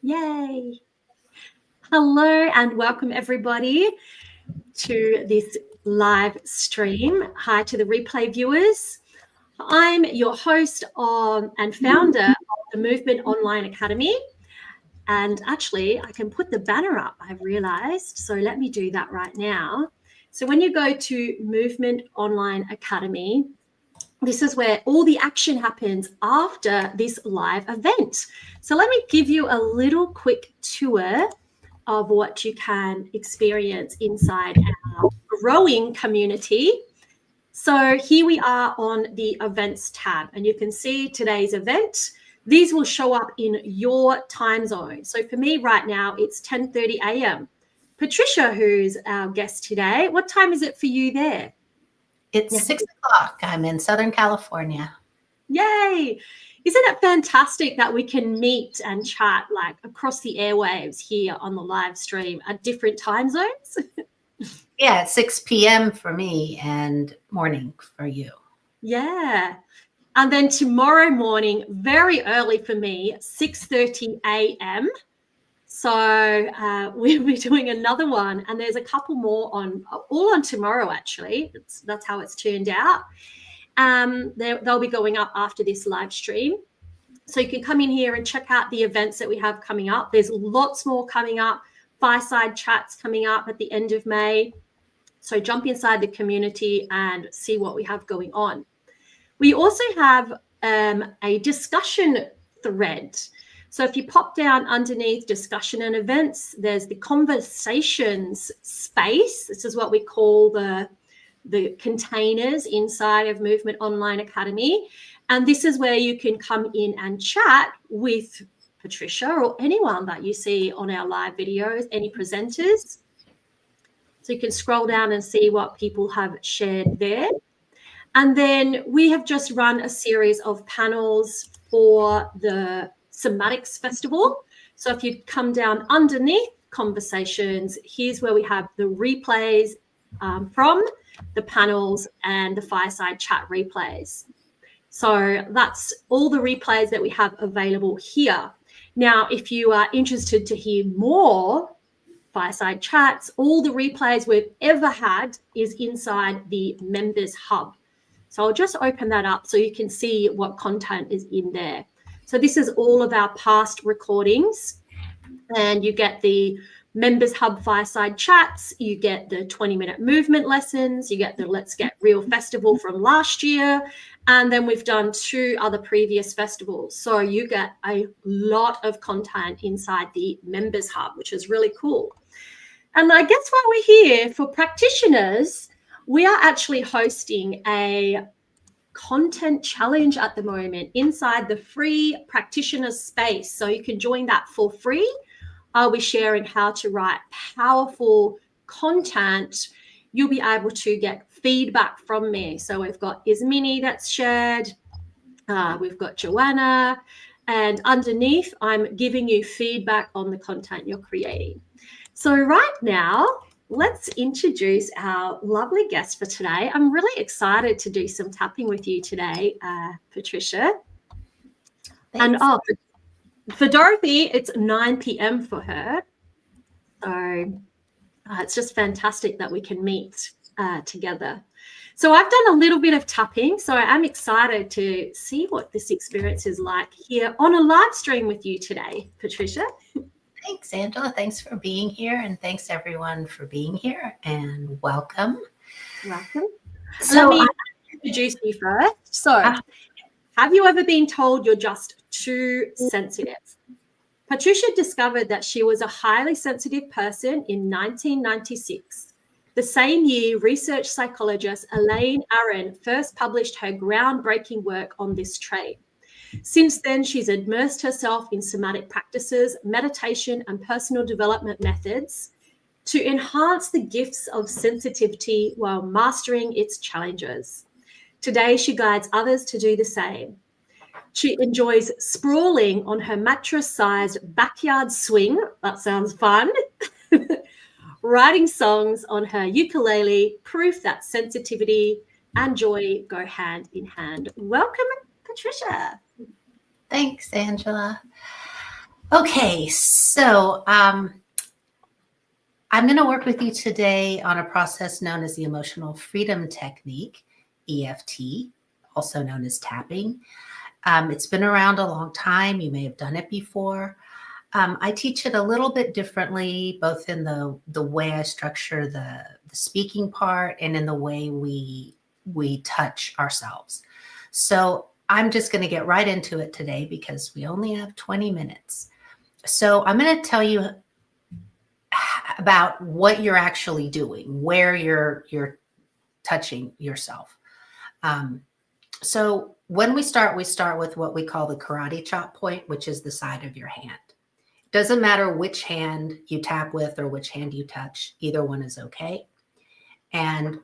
Yay. Hello and welcome everybody to this live stream. Hi to the replay viewers. I'm your host and founder of the Movement Online Academy. And actually, I can put the banner up, I've realized. So let me do that right now. So when you go to Movement Online Academy, this is where all the action happens after this live event. So let me give you a little quick tour of what you can experience inside our growing community. So here we are on the events tab, and you can see today's event. These will show up in your time zone. So for me right now, it's 10:30 a.m. Patricia, who's our guest today, what time is it for you there? It's 6 o'clock. I'm in Southern California. Yay! Isn't it fantastic that we can meet and chat like across the airwaves here on the live stream at different time zones? Yeah, it's 6 p.m. for me and morning for you. Yeah. And then tomorrow morning, very early for me, 6:30 a.m. So we'll be doing another one, and there's a couple more all on tomorrow, actually. That's how it's turned out. They'll be going up after this live stream. So you can come in here and check out the events that we have coming up. There's lots more coming up, fireside chats coming up at the end of May. So jump inside the community and see what we have going on. We also have a discussion thread. So if you pop down underneath discussion and events, there's the conversations space. This is what we call the containers inside of Movement Online Academy. And this is where you can come in and chat with Patricia or anyone that you see on our live videos, any presenters. So you can scroll down and see what people have shared there. And then we have just run a series of panels for the Somatics Festival. So if you come down underneath conversations, here's where we have the replays from the panels and the fireside chat replays. So that's all the replays that we have available here. Now, if you are interested to hear more fireside chats, all the replays we've ever had is inside the Members Hub. So I'll just open that up so you can see what content is in there. So this is all of our past recordings, and you get the Members Hub fireside chats, you get the 20-minute movement lessons, you get the Let's Get Real festival from last year, and then we've done 2 other previous festivals. So you get a lot of content inside the Members Hub, which is really cool. And I guess while we're here, for practitioners, we are actually hosting a content challenge at the moment inside the free practitioner space. So you can join that for free. I'll be sharing how to write powerful content. You'll be able to get feedback from me. So we've got Ismini that's shared. We've got Joanna. And underneath, I'm giving you feedback on the content you're creating. So right now, let's introduce our lovely guest for today. I'm really excited to do some tapping with you today, Patricia. Thanks. And for Dorothy, it's 9 p.m. for her. So it's just fantastic that we can meet together. So I've done a little bit of tapping, so I'm excited to see what this experience is like here on a live stream with you today, Patricia. Thanks, Angela. Thanks for being here, and thanks everyone for being here, and welcome. Welcome. So let me introduce you first. So have you ever been told you're just too sensitive? Patricia discovered that she was a highly sensitive person in 1996. The same year, research psychologist Elaine Aron first published her groundbreaking work on this trait. Since then, she's immersed herself in somatic practices, meditation, and personal development methods to enhance the gifts of sensitivity while mastering its challenges. Today, she guides others to do the same. She enjoys sprawling on her mattress-sized backyard swing. That sounds fun. Writing songs on her ukulele, proof that sensitivity and joy go hand in hand. Welcome, Patricia. Thanks, Angela. Okay, so I'm going to work with you today on a process known as the Emotional Freedom Technique, EFT, also known as tapping. It's been around a long time. You may have done it before. I teach it a little bit differently, both in the way I structure the speaking part and in the way we touch ourselves. So I'm just going to get right into it today because we only have 20 minutes. So I'm going to tell you about what you're actually doing, where you're touching yourself. So when we start with what we call the karate chop point, which is the side of your hand. Doesn't matter which hand you tap with or which hand you touch, either one is okay. And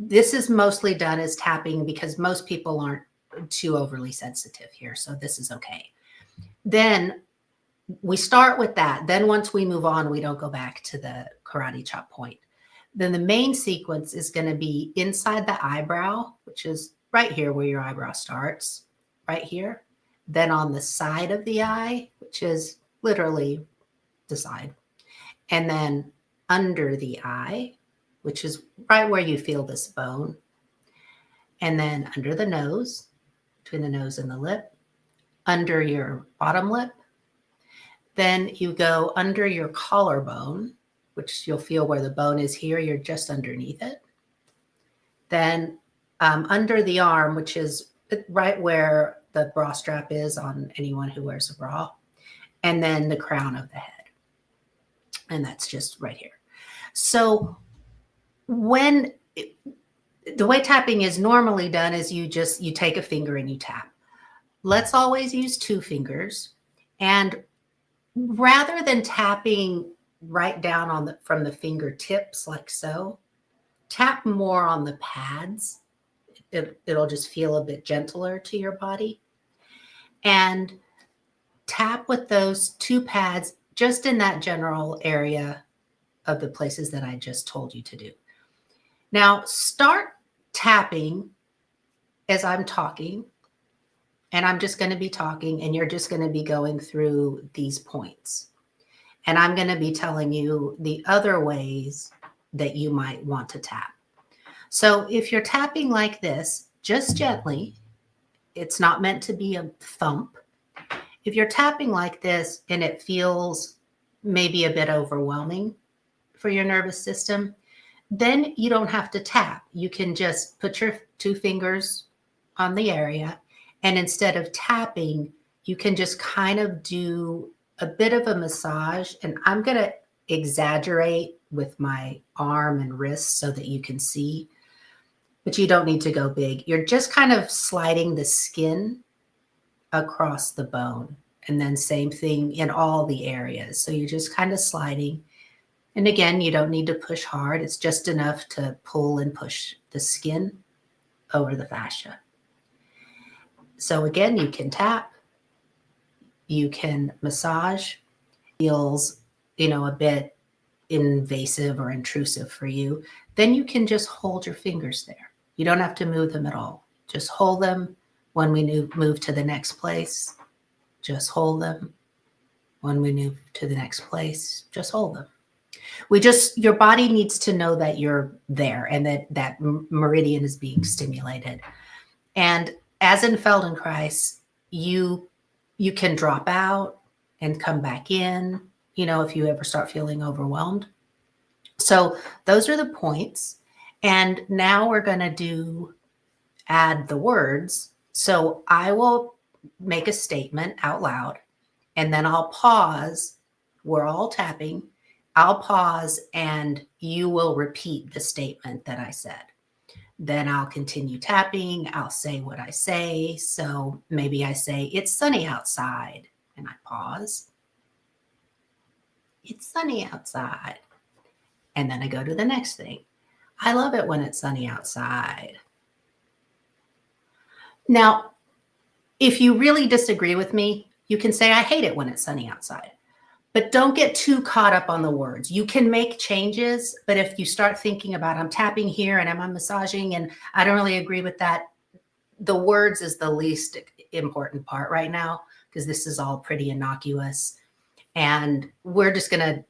this is mostly done as tapping because most people aren't too overly sensitive here. So this is okay. Then we start with that. Then once we move on, we don't go back to the karate chop point. Then the main sequence is going to be inside the eyebrow, which is right here where your eyebrow starts, right here. Then on the side of the eye, which is literally the side. And then under the eye, which is right where you feel this bone. And then under the nose, between the nose and the lip, under your bottom lip. Then you go under your collarbone, which you'll feel where the bone is here. You're just underneath it. Then under the arm, which is right where the bra strap is on anyone who wears a bra. And then the crown of the head. And that's just right here. So the way tapping is normally done is you take a finger and you tap. Let's always use 2 fingers. And rather than tapping right down from the fingertips like so, tap more on the pads. It'll just feel a bit gentler to your body. And tap with those 2 pads just in that general area of the places that I just told you to do. Now start tapping as I'm talking, and I'm just going to be talking, and you're just going to be going through these points. And I'm going to be telling you the other ways that you might want to tap. So if you're tapping like this, just gently, it's not meant to be a thump. If you're tapping like this and it feels maybe a bit overwhelming for your nervous system, then you don't have to tap. You can just put your 2 fingers on the area, and instead of tapping, you can just kind of do a bit of a massage. And I'm going to exaggerate with my arm and wrist so that you can see, but you don't need to go big. You're just kind of sliding the skin across the bone. And then same thing in all the areas. So you're just kind of sliding. And again, you don't need to push hard. It's just enough to pull and push the skin over the fascia. So again, you can tap, you can massage. Feels, a bit invasive or intrusive for you. Then you can just hold your fingers there. You don't have to move them at all. Just hold them. When we move to the next place, just hold them. When we move to the next place, just hold them. Your body needs to know that you're there and that meridian is being stimulated. And as in Feldenkrais, you can drop out and come back in, if you ever start feeling overwhelmed. So those are the points. And now we're going to add the words. So I will make a statement out loud, and then I'll pause. We're all tapping. I'll pause, and you will repeat the statement that I said. Then I'll continue tapping. I'll say what I say. So maybe I say, it's sunny outside, and I pause. It's sunny outside. And then I go to the next thing. I love it when it's sunny outside. Now, if you really disagree with me, you can say, I hate it when it's sunny outside. But don't get too caught up on the words. You can make changes, but if you start thinking about, I'm tapping here and I'm massaging and I don't really agree with that, the words is the least important part right now, because this is all pretty innocuous. And we're just going to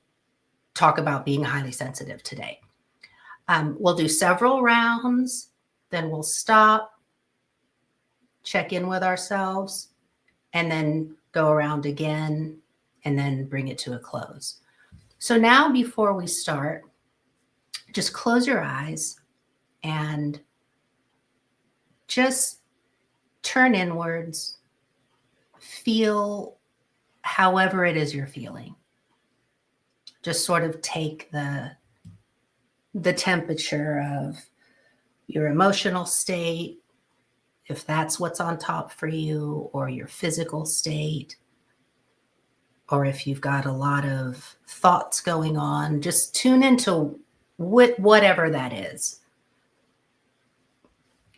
talk about being highly sensitive today. We'll do several rounds, then we'll stop, check in with ourselves, and then go around again, and then bring it to a close. So now before we start, just close your eyes and just turn inwards. Feel however it is you're feeling. Just sort of take the temperature of your emotional state, if that's what's on top for you, or your physical state, or if you've got a lot of thoughts going on, just tune into whatever that is.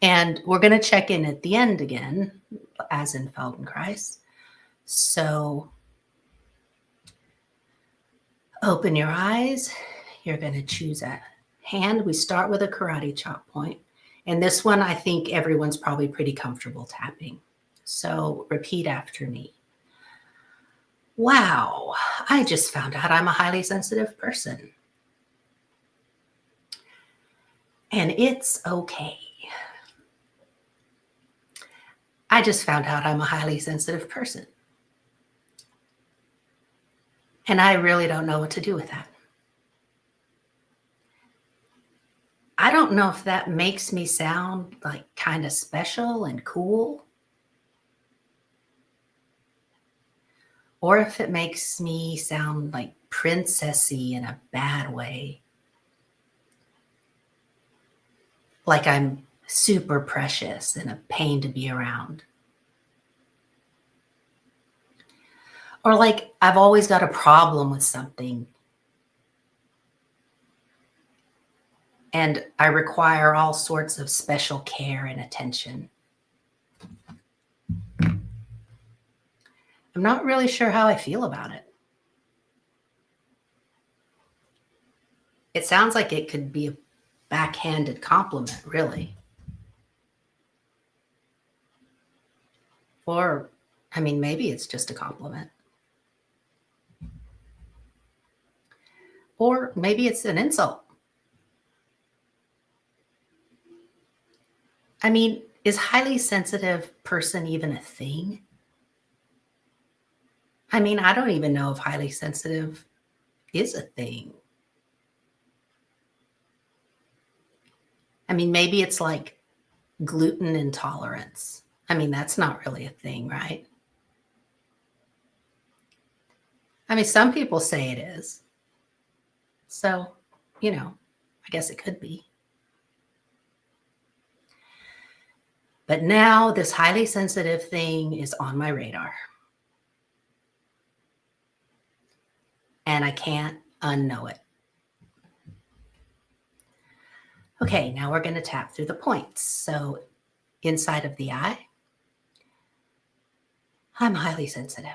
And we're going to check in at the end again, as in Feldenkrais. So open your eyes. You're going to choose a hand. We start with a karate chop point. And this one, I think everyone's probably pretty comfortable tapping. So repeat after me. Wow, I just found out I'm a highly sensitive person. And it's okay. I just found out I'm a highly sensitive person. And I really don't know what to do with that. I don't know if that makes me sound like kind of special and cool, or if it makes me sound like princessy in a bad way. Like I'm super precious and a pain to be around. Or like I've always got a problem with something and I require all sorts of special care and attention. I'm not really sure how I feel about it. It sounds like it could be a backhanded compliment, really. Or, I mean, maybe it's just a compliment. Or maybe it's an insult. I mean, is highly sensitive person even a thing? I mean, I don't even know if highly sensitive is a thing. I mean, maybe it's like gluten intolerance. I mean, that's not really a thing, right? I mean, some people say it is. So, you know, I guess it could be. But now this highly sensitive thing is on my radar. And I can't unknow it. Okay, now we're going to tap through the points. So inside of the eye, I'm highly sensitive.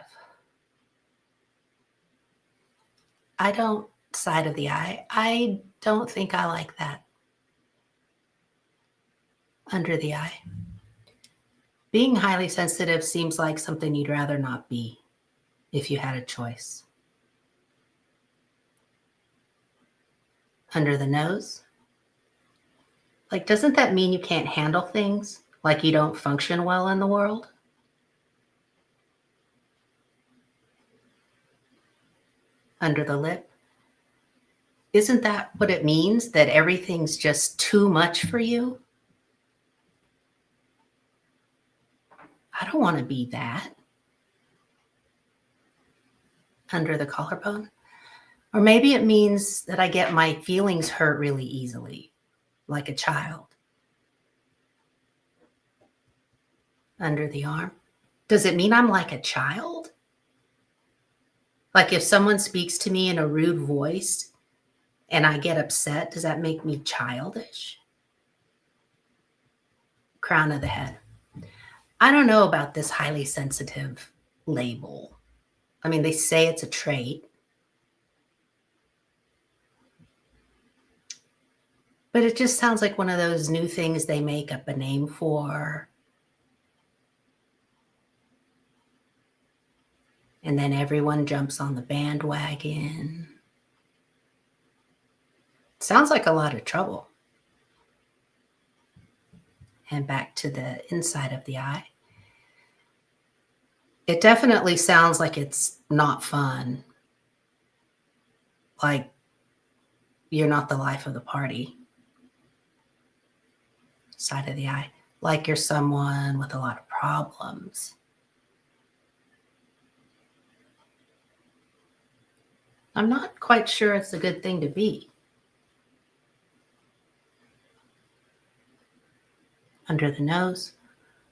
Side of the eye, I don't think I like that. Under the eye, being highly sensitive seems like something you'd rather not be if you had a choice. Under the nose, like, doesn't that mean you can't handle things? Like you don't function well in the world? Under the lip, isn't that what it means? That everything's just too much for you? I don't want to be that. Under the collarbone, or maybe it means that I get my feelings hurt really easily, like a child. Under the arm, does it mean I'm like a child? Like if someone speaks to me in a rude voice and I get upset, does that make me childish? Crown of the head. I don't know about this highly sensitive label. I mean, they say it's a trait. But it just sounds like one of those new things they make up a name for. And then everyone jumps on the bandwagon. Sounds like a lot of trouble. And back to the inside of the eye. It definitely sounds like it's not fun. Like you're not the life of the party. Side of the eye. Like you're someone with a lot of problems. I'm not quite sure it's a good thing to be. Under the nose,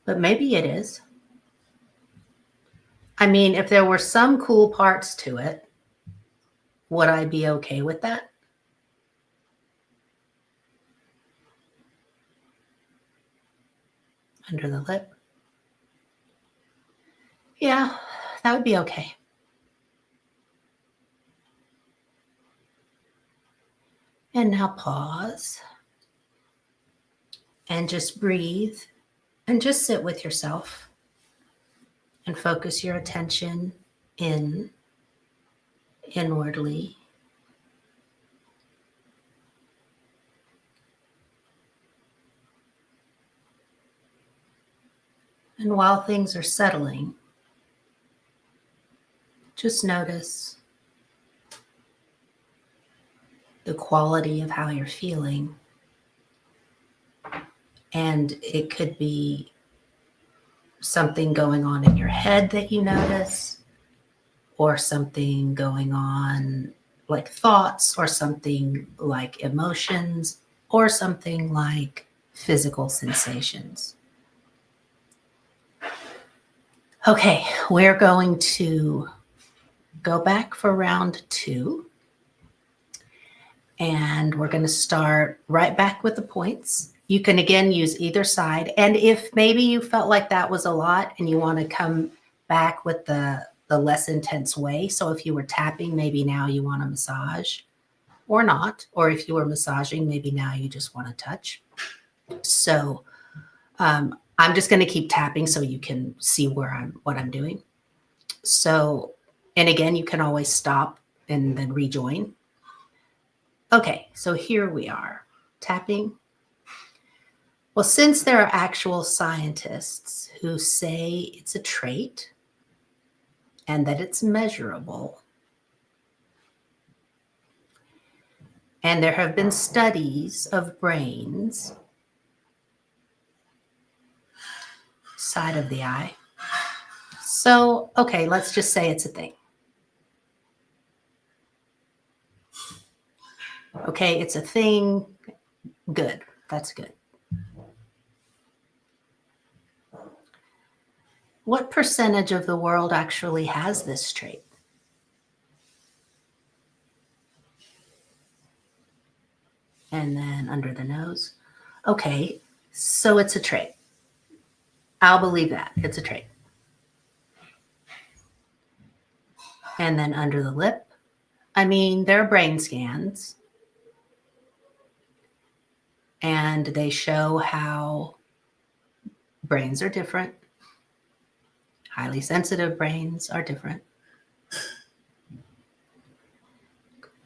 but maybe it is. I mean, if there were some cool parts to it, would I be okay with that? Under the lip. Yeah, that would be okay. And now pause. And just breathe. And just sit with yourself. And focus your attention inwardly. And while things are settling, just notice the quality of how you're feeling. And it could be something going on in your head that you notice, or something going on like thoughts, or something like emotions, or something like physical sensations. Okay, we're going to go back for round 2. And we're going to start right back with the points. You can again use either side. And if maybe you felt like that was a lot and you want to come back with the less intense way. So if you were tapping, maybe now you want to massage or not. Or if you were massaging, maybe now you just want to touch. So I'm just going to keep tapping so you can see what I'm doing. So, and again, you can always stop and then rejoin. Okay, so here we are, tapping. Well, since there are actual scientists who say it's a trait and that it's measurable, and there have been studies of brains, side of the eye. So, okay, let's just say it's a thing. Okay, it's a thing. Good. That's good. What percentage of the world actually has this trait? And then under the nose. Okay, so it's a trait. I'll believe that. It's a trait. And then under the lip. I mean, there are brain scans. And they show how brains are different. Highly sensitive brains are different.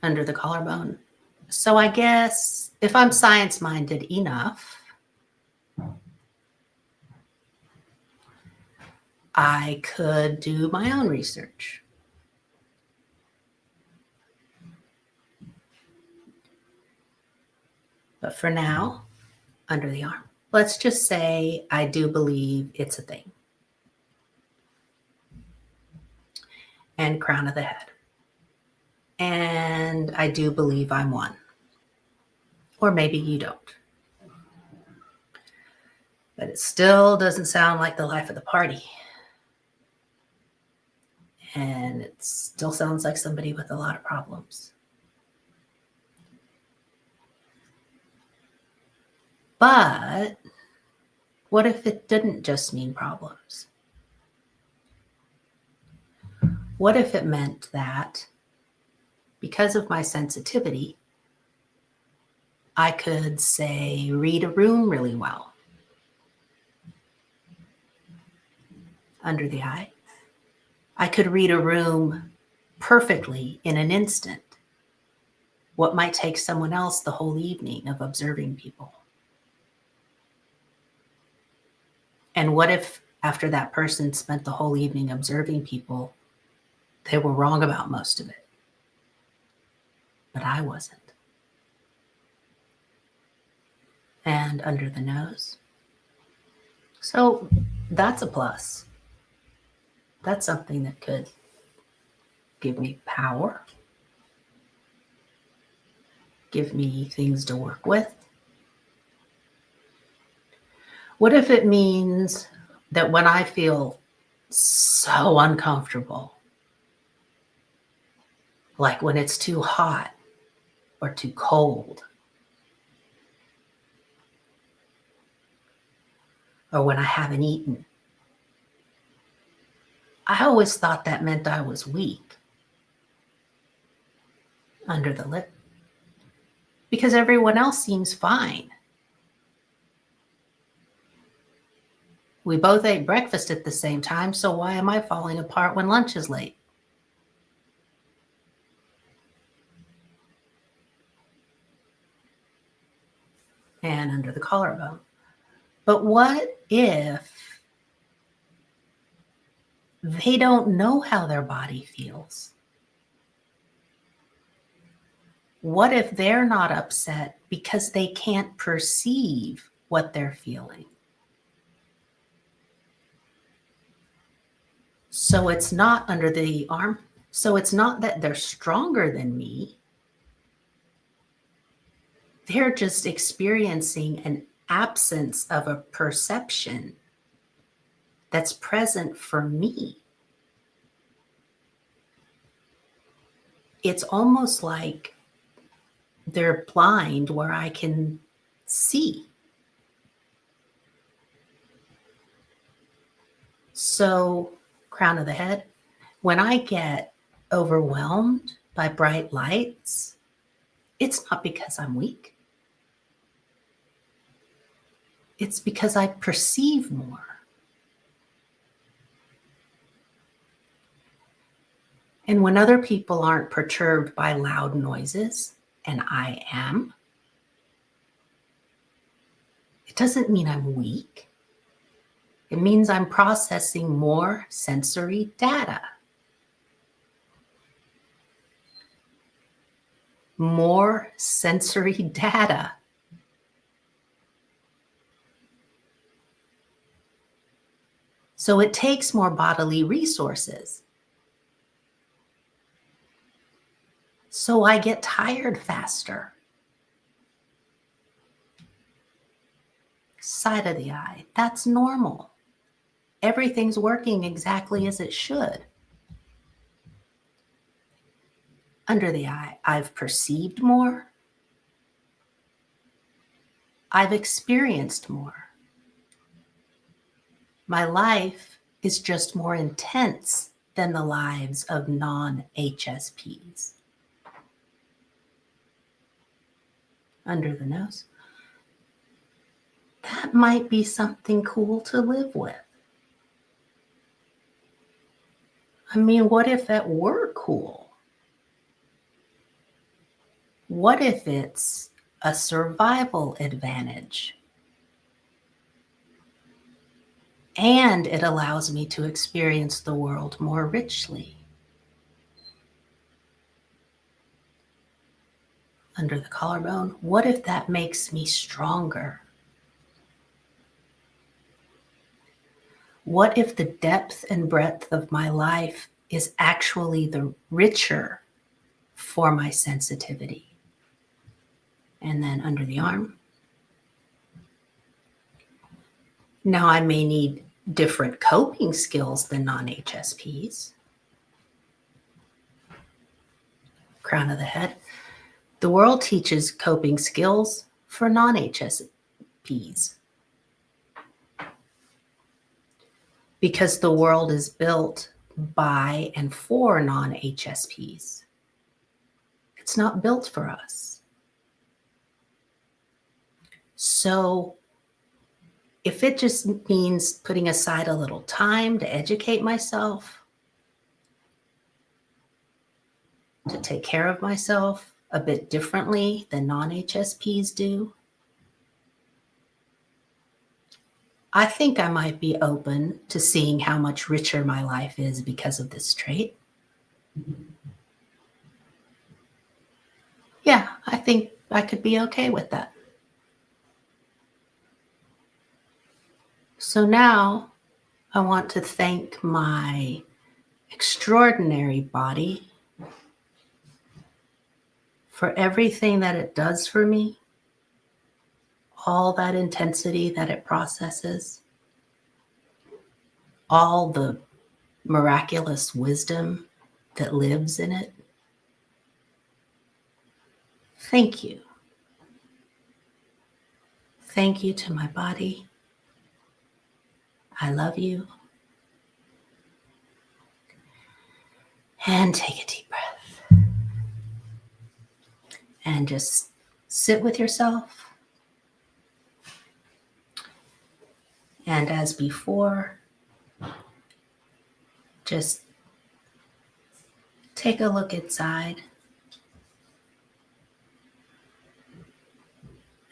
Under the collarbone. So I guess if I'm science-minded enough, I could do my own research. But for now, under the arm, let's just say I do believe it's a thing. And crown of the head. And I do believe I'm one. Or maybe you don't. But it still doesn't sound like the life of the party. And it still sounds like somebody with a lot of problems. But what if it didn't just mean problems? What if it meant that because of my sensitivity, I could, say, read a room really well? Under the eye. I could read a room perfectly in an instant, what might take someone else the whole evening of observing people. And what if after that person spent the whole evening observing people, they were wrong about most of it, but I wasn't? And under the nose. So that's a plus. That's something that could give me power, give me things to work with. What if it means that when I feel so uncomfortable, like when it's too hot or too cold, or when I haven't eaten, I always thought that meant I was weak under the lip because everyone else seems fine. We both ate breakfast at the same time, so why am I falling apart when lunch is late? And under the collarbone. But what if they don't know how their body feels? What if they're not upset because they can't perceive what they're feeling? So it's not under the arm. So it's not that they're stronger than me. They're just experiencing an absence of a perception that's present for me. It's almost like they're blind where I can see. So, crown of the head, when I get overwhelmed by bright lights, it's not because I'm weak. It's because I perceive more. And when other people aren't perturbed by loud noises, and I am, it doesn't mean I'm weak. It means I'm processing more sensory data. More sensory data. So it takes more bodily resources. So I get tired faster. Side of the eye, that's normal. Everything's working exactly as it should. Under the eye, I've perceived more. I've experienced more. My life is just more intense than the lives of non-HSPs. Under the nose. That might be something cool to live with. I mean, what if that were cool? What if it's a survival advantage? And it allows me to experience the world more richly. Under the collarbone, what if that makes me stronger? What if the depth and breadth of my life is actually the richer for my sensitivity? And then under the arm. Now I may need different coping skills than non-HSPs. Crown of the head. The world teaches coping skills for non-HSPs because the world is built by and for non-HSPs. It's not built for us. So if it just means putting aside a little time to educate myself, to take care of myself a bit differently than non-HSPs do, I think I might be open to seeing how much richer my life is because of this trait. Yeah, I think I could be okay with that. So now I want to thank my extraordinary body for everything that it does for me, all that intensity that it processes, all the miraculous wisdom that lives in it. Thank you. Thank you to my body. I love you. And take a deep breath. And just sit with yourself. And as before, just take a look inside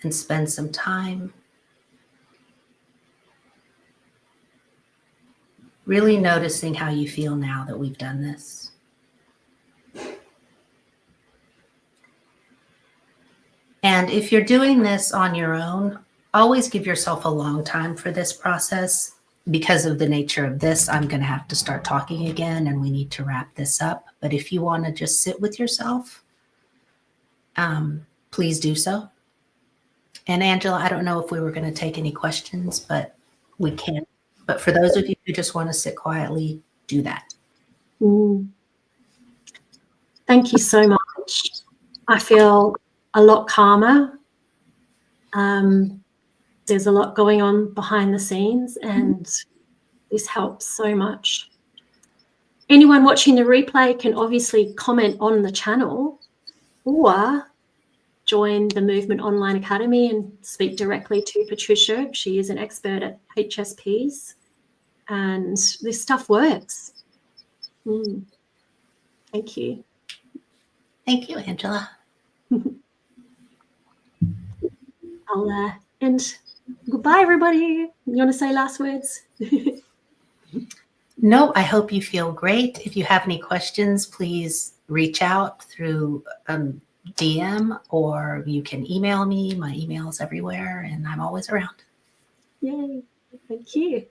and spend some time really noticing how you feel now that we've done this. And if you're doing this on your own, always give yourself a long time for this process. Because of the nature of this, I'm going to have to start talking again and we need to wrap this up. But if you want to just sit with yourself, please do so. And Angela, I don't know if we were going to take any questions, but we can. But for those of you who just want to sit quietly, do that. Thank you so much. I feel a lot calmer. There's a lot going on behind the scenes, and this helps so much. Anyone watching the replay can obviously comment on the channel or join the Movement Online Academy and speak directly to Patricia. She is an expert at HSPs, and this stuff works. Thank you. Thank you, Angela. I'll end. Goodbye, everybody. You want to say last words? No, I hope you feel great. If you have any questions, please reach out through DM, or you can email me. My email's everywhere and I'm always around. Yay. Thank you.